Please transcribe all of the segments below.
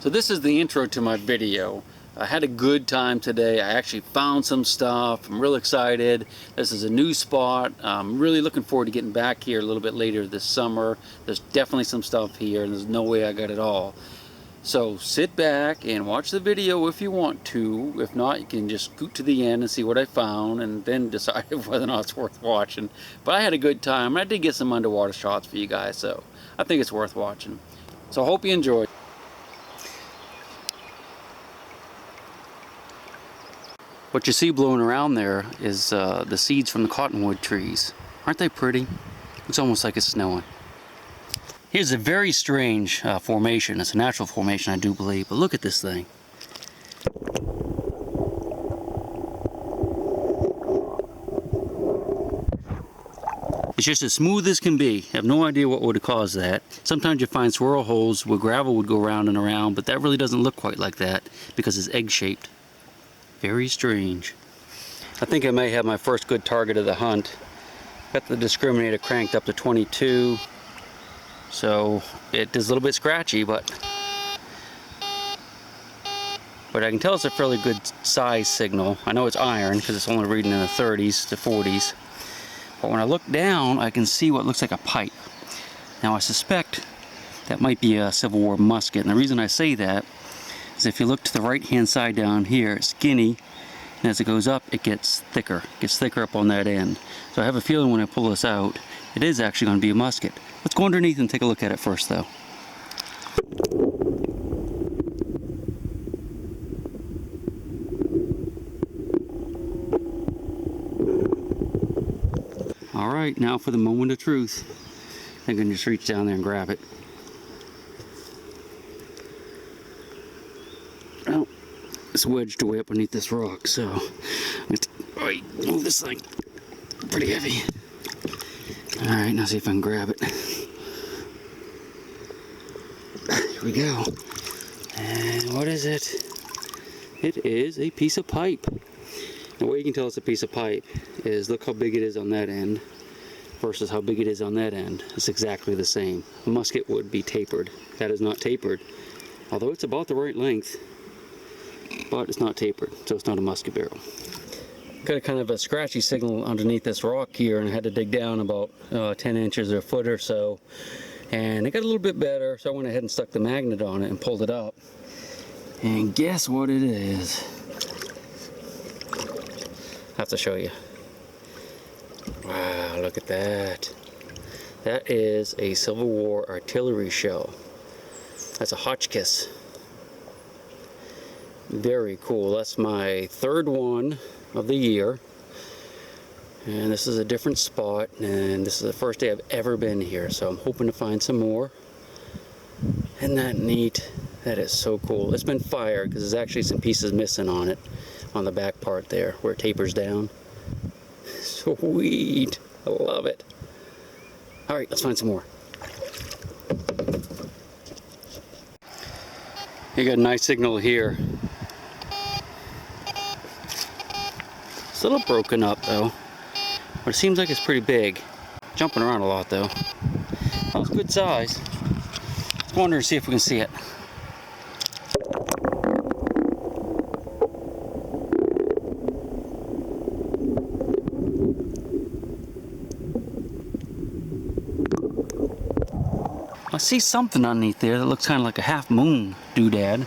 So this is the intro to my video. I had a good time today. I actually found some stuff. I'm real excited. This is a new spot. I'm really looking forward to getting back here a little bit later this summer. There's definitely some stuff here and there's no way I got it all. So sit back and watch the video if you want to. If not, you can just scoot to the end and see what I found and then decide whether or not it's worth watching. But I had a good time and I did get some underwater shots for you guys, so I think it's worth watching. So I hope you enjoy. What you see blowing around there is the seeds from the cottonwood trees. Aren't they pretty? It's almost like it's snowing. Here's a very strange formation. It's a natural formation, I do believe, but look at this thing. It's just as smooth as can be. I have no idea what would have caused that. Sometimes you find swirl holes where gravel would go round and around, but that really doesn't look quite like that because it's egg-shaped. Very strange. I think I may have my first good target of the hunt. Got the discriminator cranked up to 22, so it is a little bit scratchy, but I can tell it's a fairly good size signal. I know it's iron because it's only reading in the 30s to 40s, but when I look down I can see what looks like a pipe. Now I suspect that might be a Civil War musket, and the reason I say that is if you look to the right hand side down here, it's skinny, and as it goes up it gets thicker. It gets thicker up on that end. So I have a feeling when I pull this out, it is actually going to be a musket. Let's go underneath and take a look at it first though. Alright, now for the moment of truth. I think I can just reach down there and grab it. Oh, it's wedged away up beneath this rock, so I'm going to move this thing. Pretty heavy. Alright, now see if I can grab it. Here we go. And what is it? It is a piece of pipe. The way you can tell it's a piece of pipe is look how big it is on that end versus how big it is on that end. It's exactly the same. A musket would be tapered. That is not tapered, although it's about the right length, but it's not tapered, so it's not a musket barrel. Got a kind of a scratchy signal underneath this rock here, and I had to dig down about 10 inches or a foot or so, and it got a little bit better, so I went ahead and stuck the magnet on it and pulled it up. And guess what it is? I have to show you. Wow, look at that. That is a Civil War artillery shell. That's a Hotchkiss. Very cool. That's my third one of the year. And this is a different spot, and this is the first day I've ever been here, so I'm hoping to find some more. Isn't that neat? That is so cool. It's been fired because there's actually some pieces missing on it, on the back part there where it tapers down. Sweet. I love it. Alright, let's find some more. You got a nice signal here. It's a little broken up though, but it seems like it's pretty big. Jumping around a lot though. Well, it's good size. Let's go under and see if we can see it. I see something underneath there that looks kind of like a half moon doodad.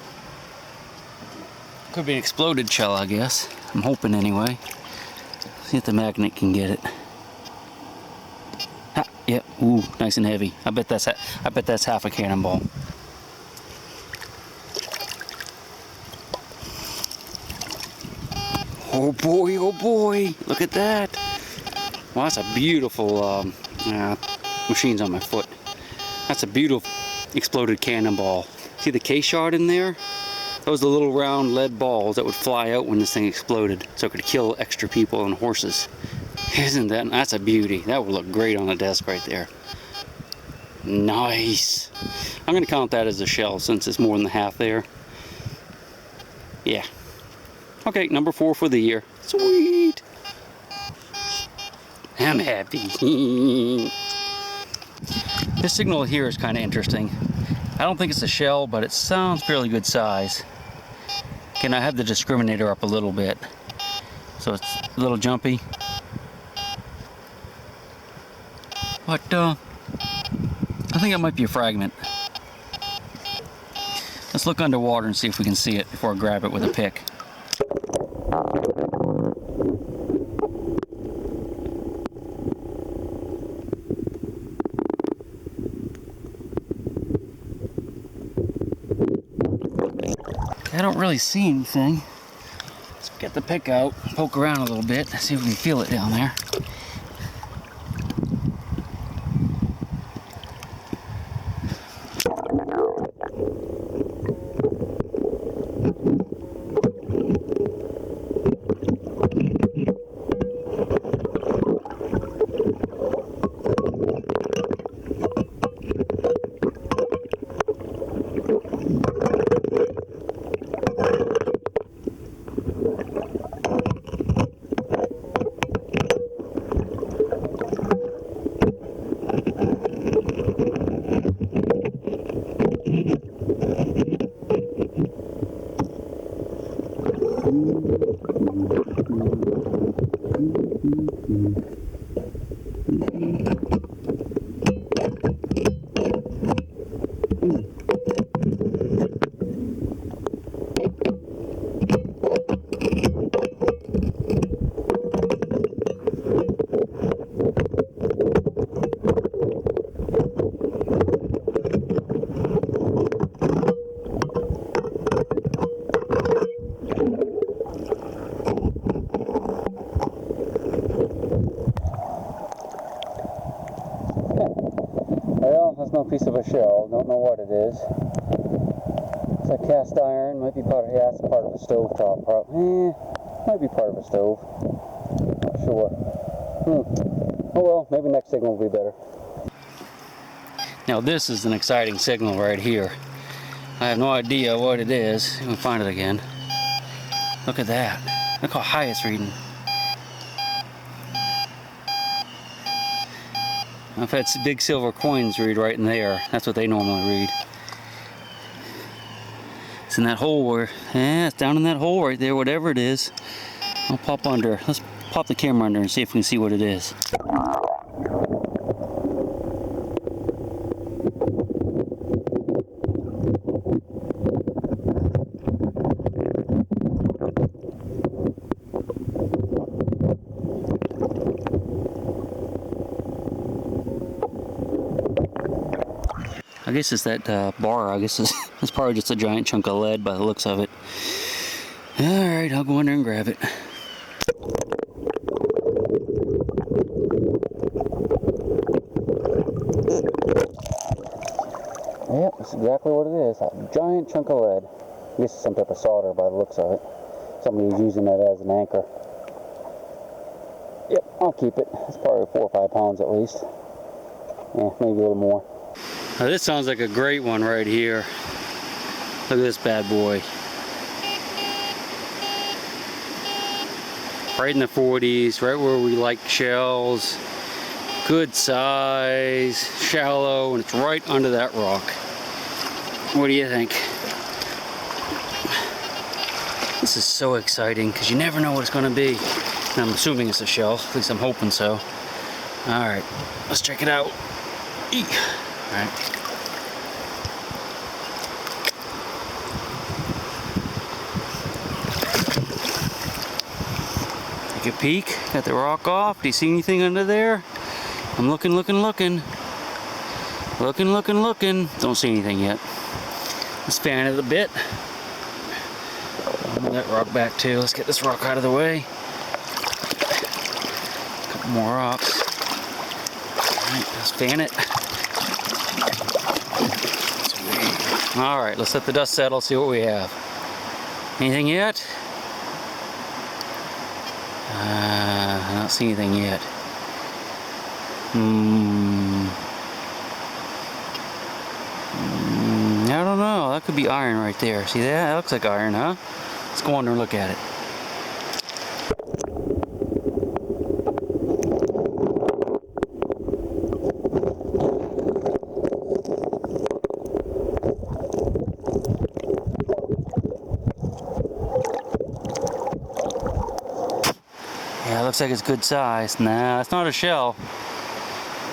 Could be an exploded shell, I guess. I'm hoping anyway. See if the magnet can get it. Ah, yep. Yeah. Ooh, nice and heavy. I bet that's half a cannonball. Oh boy! Oh boy! Look at that! Well, that's a beautiful. Machine's on my foot. That's a beautiful exploded cannonball. See the case shot in there? Those are the little round lead balls that would fly out when this thing exploded, so it could kill extra people and horses. Isn't that? That's a beauty. That would look great on the desk right there. Nice. I'm going to count that as a shell since it's more than the half there. Yeah. Okay, number 4 for the year. Sweet. I'm happy. This signal here is kind of interesting. I don't think it's a shell, but it sounds fairly good size. Again, I have the discriminator up a little bit, so it's a little jumpy. But I think it might be a fragment. Let's look underwater and see if we can see it before I grab it with a pick. I don't really see anything. Let's get the pick out, poke around a little bit, see if we can feel it down there. Well, that's no piece of a shell. Don't know what it is. It's like cast iron. Might be part of, yeah, it's part of a stove top. Might be part of a stove. Not sure. Oh well, maybe next signal will be better. Now this is an exciting signal right here. I have no idea what it is. Let me find it again. Look at that. Look how high it's reading. I've had big silver coins read right in there. That's what they normally read. It's in that hole where, yeah, it's down in that hole right there, whatever it is. I'll pop under. Let's pop the camera under and see if we can see what it is. I guess it's that bar. I guess it's probably just a giant chunk of lead by the looks of it. Alright, I'll go in there and grab it. Yep, that's exactly what it is. A giant chunk of lead. I guess it's some type of solder by the looks of it. Somebody was using that as an anchor. Yep, I'll keep it. It's probably 4 or 5 pounds at least. Yeah, maybe a little more. Now this sounds like a great one right here. Look at this bad boy. Right in the 40s, right where we like shells. Good size, shallow, and it's right under that rock. What do you think? This is so exciting because you never know what it's going to be. And I'm assuming it's a shell, at least I'm hoping so. Alright, let's check it out. Eek. Alright. Take a peek. Got the rock off. Do you see anything under there? I'm looking. Looking. Don't see anything yet. Let's fan it a bit. Move that rock back too. Let's get this rock out of the way. A couple more rocks. Alright, let's fan it. Alright, let's let the dust settle, see what we have. Anything yet? I don't see anything yet. I don't know. That could be iron right there. See that? That looks like iron, huh? Let's go under and look at it. Yeah, it looks like it's good size. Nah, it's not a shell.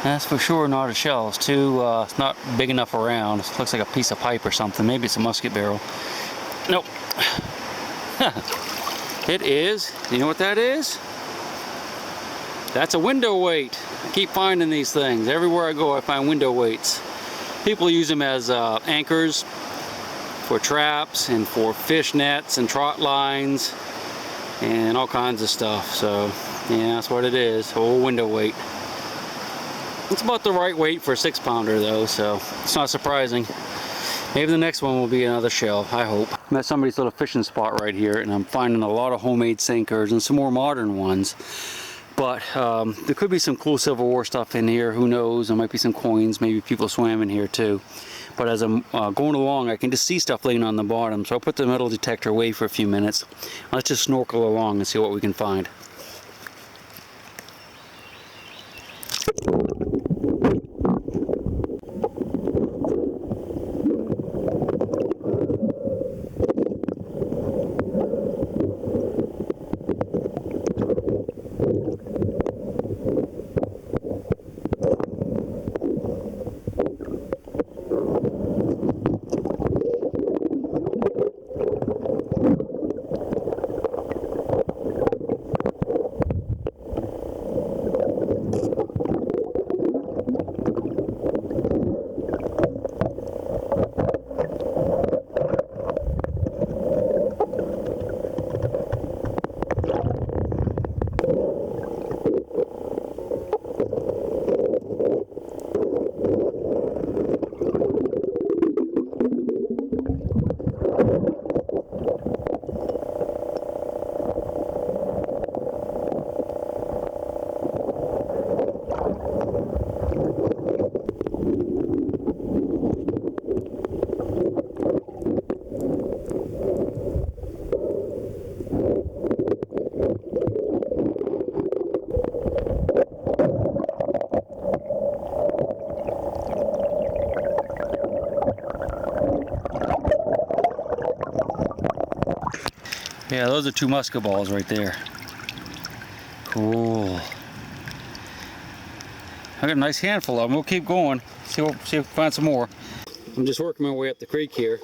That's for sure not a shell. It's too, it's not big enough around. It looks like a piece of pipe or something. Maybe it's a musket barrel. Nope. It is. You know what that is? That's a window weight. I keep finding these things. Everywhere I go, I find window weights. People use them as anchors for traps and for fish nets and trot lines and all kinds of stuff. So, yeah, that's what it is. A whole window weight. It's about the right weight for a 6-pounder though, so it's not surprising. Maybe the next one will be another shell, I hope. I'm at somebody's little fishing spot right here, and I'm finding a lot of homemade sinkers and some more modern ones. But there could be some cool Civil War stuff in here, who knows? There might be some coins, maybe people swam in here too. But as I'm going along, I can just see stuff laying on the bottom, so I'll put the metal detector away for a few minutes. Let's just snorkel along and see what we can find. Yeah, those are 2 musket balls right there. Cool. I got a nice handful of them. We'll keep going. See if we find some more. I'm just working my way up the creek here.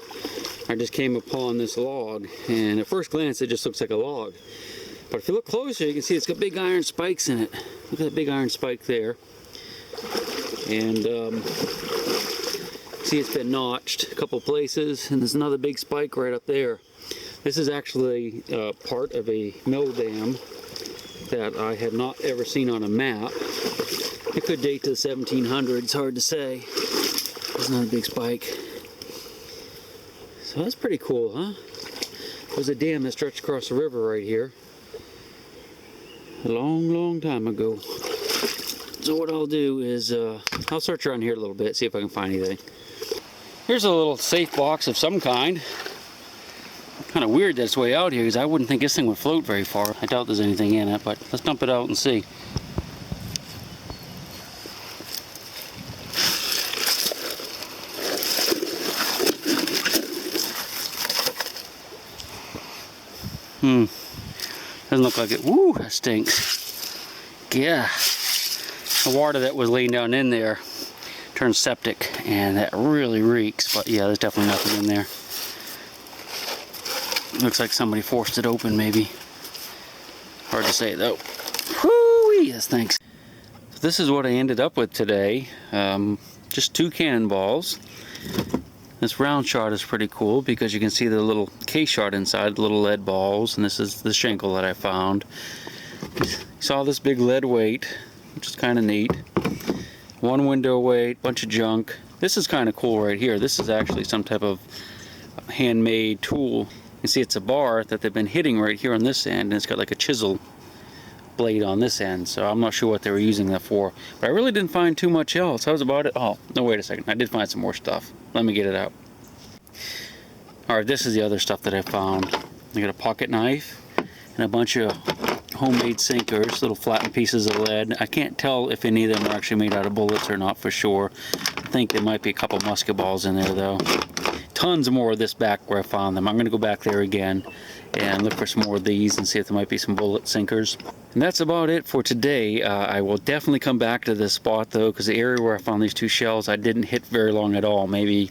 I just came upon this log, and at first glance it just looks like a log. But if you look closer, you can see it's got big iron spikes in it. Look at that big iron spike there. And see, it's been notched a couple places, and there's another big spike right up there. This is actually part of a mill dam that I have not ever seen on a map. It could date to the 1700s, hard to say. There's another big spike. So that's pretty cool, huh? There's a dam that stretched across the river right here. A long, long time ago. So what I'll do is, I'll search around here a little bit, see if I can find anything. Here's a little safe box of some kind. Kind of weird that it's way out here, because I wouldn't think this thing would float very far. I doubt there's anything in it, but let's dump it out and see. Doesn't look like it. Woo, that stinks. Yeah. The water that was laying down in there turned septic, and that really reeks. But yeah, there's definitely nothing in there. Looks like somebody forced it open, maybe. Hard to say though. Whoo-wee, yes, thanks. So this is what I ended up with today. Just 2 cannonballs. This round shot is pretty cool because you can see the little case shot inside, the little lead balls, and this is the shinkle that I found. Saw this big lead weight, which is kind of neat. 1 window weight, bunch of junk. This is kind of cool right here. This is actually some type of handmade tool. You see it's a bar that they've been hitting right here on this end, and it's got like a chisel blade on this end, so I'm not sure what they were using that for. But I really didn't find too much else. That was about it. Oh, no, wait a second. I did find some more stuff. Let me get it out. Alright, this is the other stuff that I found. I got a pocket knife and a bunch of homemade sinkers, little flattened pieces of lead. I can't tell if any of them are actually made out of bullets or not for sure. I think there might be a couple musket balls in there though. tons more of this back where I found them. I'm going to go back there again and look for some more of these and see if there might be some bullet sinkers. And that's about it for today. I will definitely come back to this spot though, because the area where I found these two shells I didn't hit very long at all, maybe,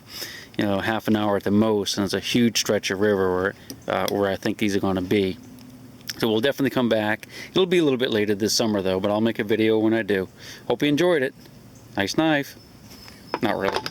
you know, half an hour at the most, and it's a huge stretch of river where I think these are going to be. So we'll definitely come back. It'll be a little bit later this summer though, but I'll make a video when I do. Hope you enjoyed it. Nice knife. Not really.